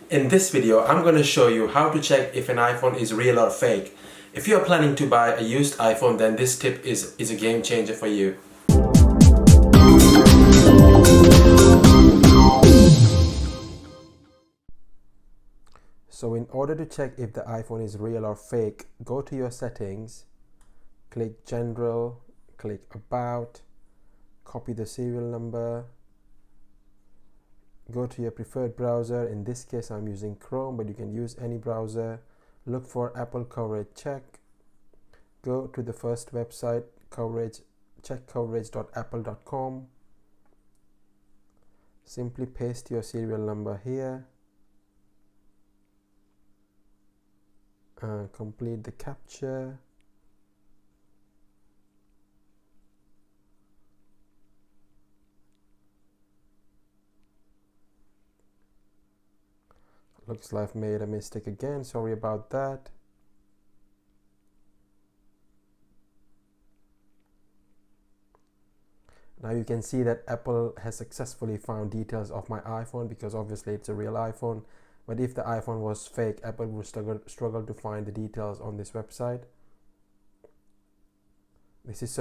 In this video, I'm going to show you how to check if an iPhone is real or fake. If you are planning to buy a used iPhone, then this tip is a game changer for you. So in order to check if the iPhone is real or fake, go to your settings, click General, click About, copy the serial number, go to your preferred browser. In this case I'm using Chrome, but you can use any browser. Look for Apple coverage check. Go to the first website, checkcoverage.apple.com. Simply paste your serial number here. Complete the captcha. Looks like I've made a mistake again, sorry about that. Now you can see that Apple has successfully found details of my iPhone because obviously it's a real iPhone. But if the iPhone was fake, Apple would struggle to find the details on this website. This is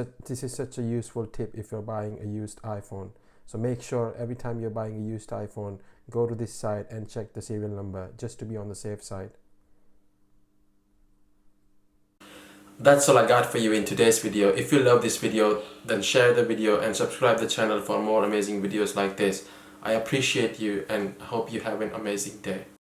such a useful tip if you're buying a used iPhone. So make sure every time you're buying a used iPhone, go to this site and check the serial number just to be on the safe side. That's all I got for you in today's video. If you love this video, then share the video and subscribe the channel for more amazing videos like this. I appreciate you and hope you have an amazing day.